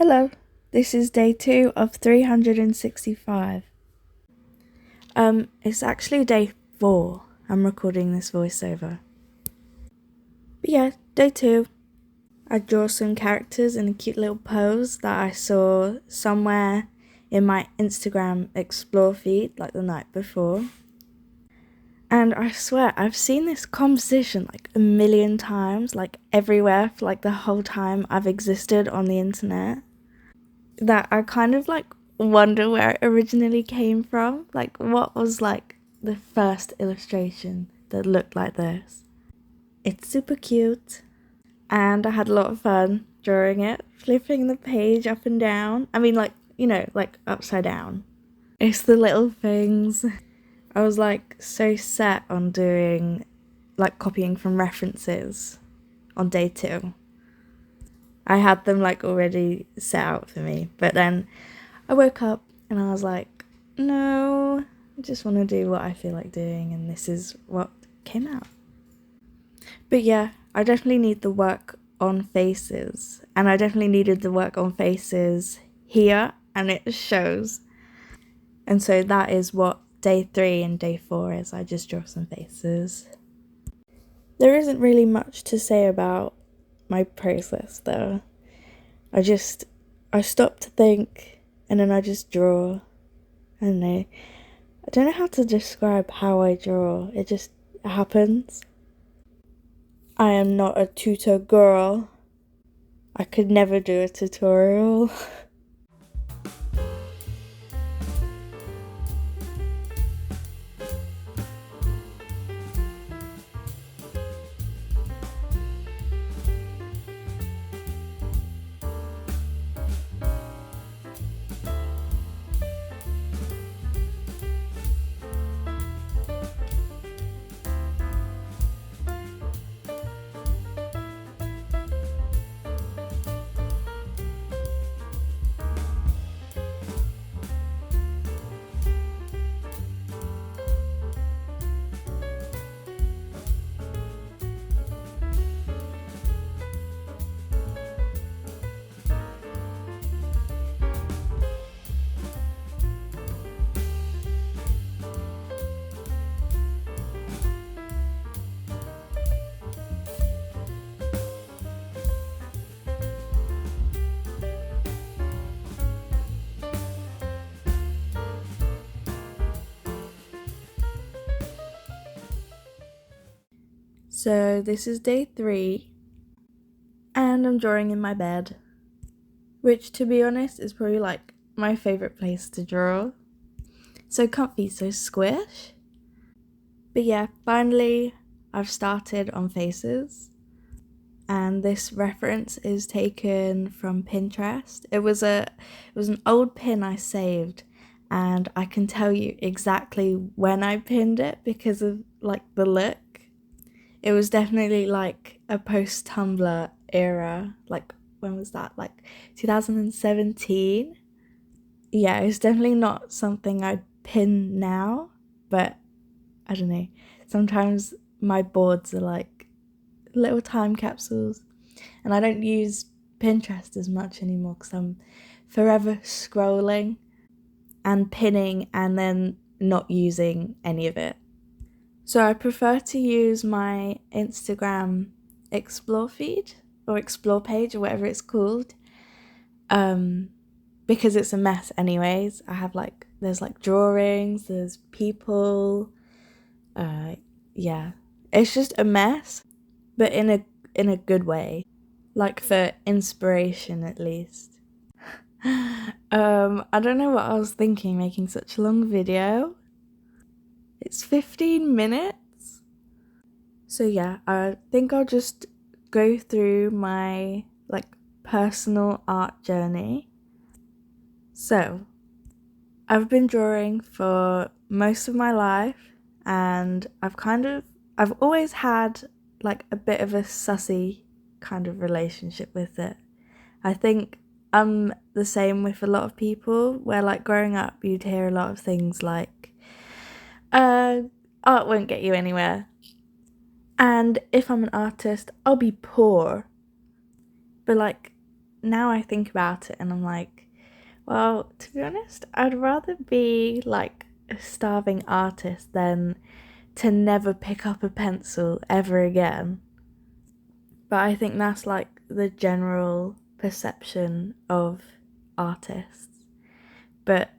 Hello, this is day 2 of 365. It's actually day 4. I'm recording this voiceover. But yeah, day 2. I draw some characters in a cute little pose that I saw somewhere in my Instagram explore feed like the night before. And I swear, I've seen this composition like a million times, like everywhere for like the whole time I've existed on the internet. That I kind of like wonder where it originally came from. Like, what was like the first illustration that looked like this? It's super cute, and I had a lot of fun drawing it, flipping the page up and down. I mean, like, like upside down. It's the little things. I was like so set on doing like copying from references on day 2. I had them like already set out for me, but then I woke up and I was like, no, I just want to do what I feel like doing, and this is what came out. But yeah, I definitely need the work on faces, and I definitely needed the work on faces here, and it shows. And so that is what day 3 and day 4 is. I just draw some faces. There isn't really much to say about my process though. I stop to think, and then I just draw. I don't know. I don't know how to describe how I draw. It just happens. I am not a tutor girl. I could never do a tutorial. So this is day 3, and I'm drawing in my bed, which to be honest is probably like my favourite place to draw. So comfy, so squish. But yeah, finally I've started on faces, and this reference is taken from Pinterest. It was an old pin I saved, and I can tell you exactly when I pinned it because of like the look. It was definitely like a post Tumblr era. Like, when was that? Like 2017. Yeah, it's definitely not something I'd pin now, but I don't know. Sometimes my boards are like little time capsules, and I don't use Pinterest as much anymore because I'm forever scrolling and pinning and then not using any of it. So I prefer to use my Instagram explore feed or explore page or whatever it's called, because it's a mess anyways. There's like drawings, there's people, yeah, it's just a mess, but in a good way, like for inspiration at least. I don't know what I was thinking making such a long video. It's 15 minutes. So yeah, I think I'll just go through my like personal art journey. So, I've been drawing for most of my life, and I've always had like a bit of a sussy kind of relationship with it. I think I'm the same with a lot of people, where like growing up you'd hear a lot of things like art won't get you anywhere, and if I'm an artist I'll be poor. But like, now I think about it and I'm like, well, to be honest, I'd rather be like a starving artist than to never pick up a pencil ever again. But I think that's like the general perception of artists. But,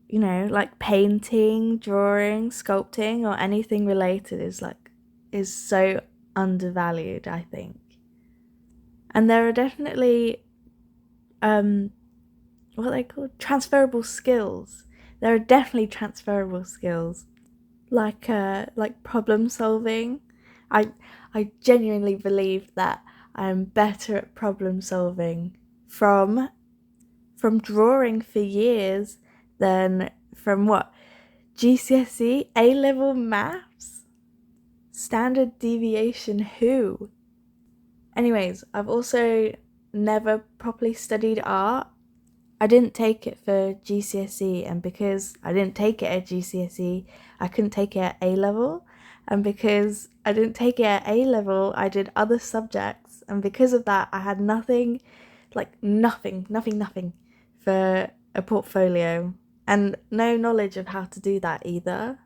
you know, like painting, drawing, sculpting, or anything related is so undervalued, I think. And there are definitely what are they called? Transferable skills. There are definitely transferable skills. Like problem solving. I I genuinely believe that I am better at problem solving from drawing for years than from what? GCSE, A level maths, standard deviation who? Anyways, I've also never properly studied art. I didn't take it for GCSE, and because I didn't take it at GCSE, I couldn't take it at A level. And because I didn't take it at A level, I did other subjects, and because of that, I had nothing, like nothing for a portfolio, and no knowledge of how to do that either.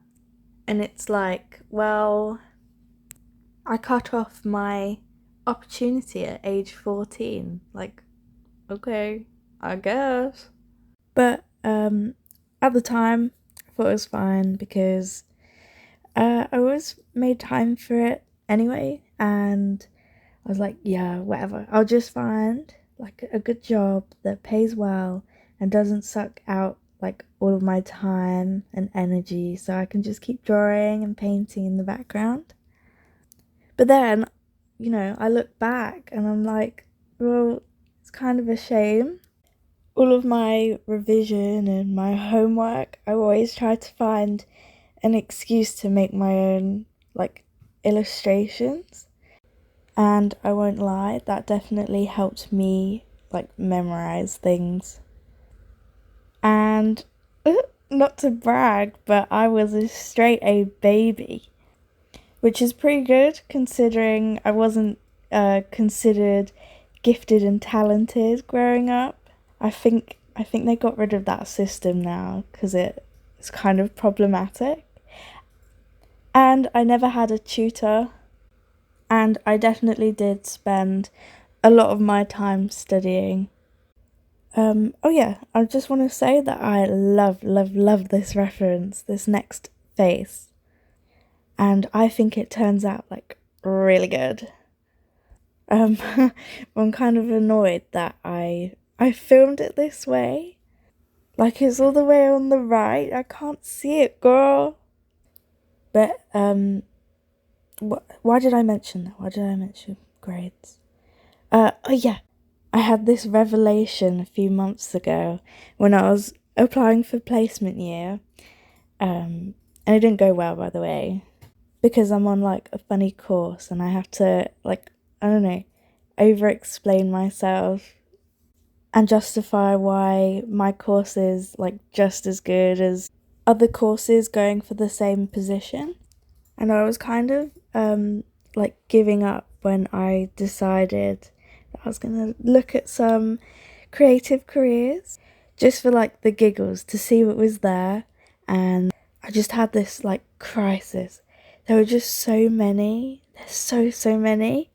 And it's like, well, I cut off my opportunity at age 14. Like, okay, I guess. But at the time, I thought it was fine because I always made time for it anyway, and I was like, yeah, whatever. I'll just find like a good job that pays well and doesn't suck out like all of my time and energy, so I can just keep drawing and painting in the background. But then, you know, I look back and I'm like, well, it's kind of a shame. All of my revision and my homework, I always try to find an excuse to make my own like illustrations. And I won't lie, that definitely helped me like memorize things. And not to brag, but I was a straight A baby, which is pretty good considering I wasn't considered gifted and talented growing up. I think they got rid of that system now because it's kind of problematic. And I never had a tutor, and I definitely did spend a lot of my time studying. Oh yeah, I just want to say that I love this reference, this next face, and I think it turns out like really good. Um, I'm kind of annoyed that I filmed it this way. Like it's all the way on the right. I can't see it, girl. But why did I mention that? Why did I mention grades? Oh yeah, I had this revelation a few months ago when I was applying for placement year. And it didn't go well, by the way, because I'm on like a funny course and I have to like, I don't know, over explain myself and justify why my course is like just as good as other courses going for the same position. And I was kind of like giving up when I decided that I was gonna look at some creative careers just for like the giggles to see what was there. And I just had this like crisis. There were just so many. There's so many.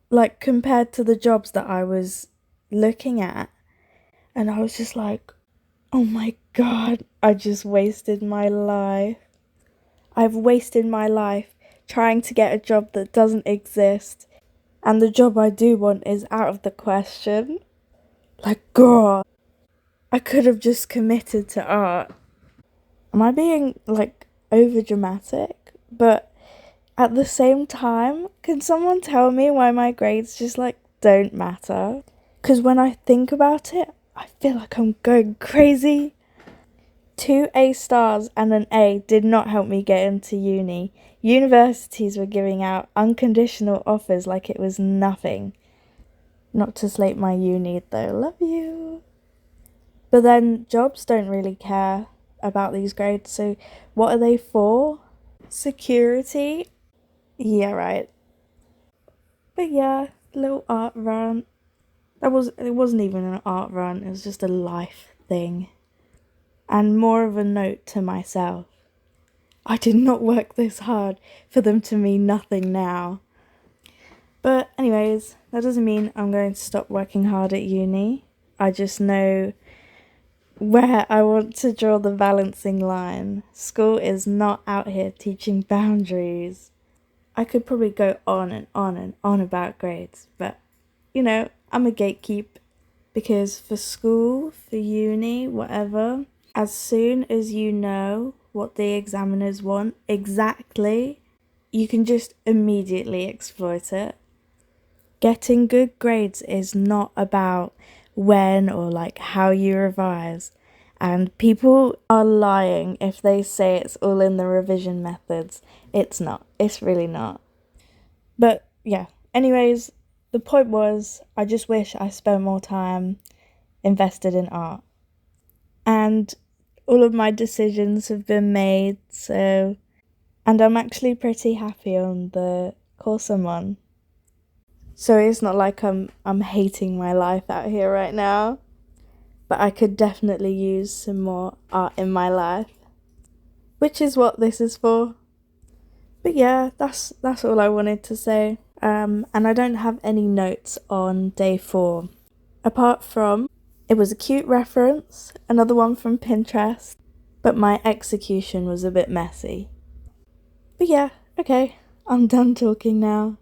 Like compared to the jobs that I was looking at. And I was just like, oh my god, I just wasted my life. I've wasted my life trying to get a job that doesn't exist. And the job I do want is out of the question. Like, girl, I could have just committed to art. Am I being, like, over dramatic? But at the same time, can someone tell me why my grades just, like, don't matter? Because when I think about it, I feel like I'm going crazy. 2 A stars and an A did not help me get into uni. Universities were giving out unconditional offers like it was nothing. Not to slate my uni though, love you. But then jobs don't really care about these grades, so what are they for? Security? Yeah, right. But yeah, little art rant. It wasn't even an art run, it was just a life thing. And more of a note to myself. I did not work this hard for them to mean nothing now. But anyways, that doesn't mean I'm going to stop working hard at uni. I just know where I want to draw the balancing line. School is not out here teaching boundaries. I could probably go on and on and on about grades, but I'm a gatekeep. Because for school, for uni, whatever, as soon as you know what the examiners want exactly, you can just immediately exploit it. Getting good grades is not about when or how you revise. And people are lying if they say it's all in the revision methods. It's not. It's really not. But yeah, anyways, the point was, I just wish I spent more time invested in art. And all of my decisions have been made, and I'm actually pretty happy on the course I'm on. So it's not like I'm hating my life out here right now, but I could definitely use some more art in my life, which is what this is for. But yeah, that's all I wanted to say. And I don't have any notes on day 4, apart from it was a cute reference, another one from Pinterest, but my execution was a bit messy. But yeah, okay, I'm done talking now.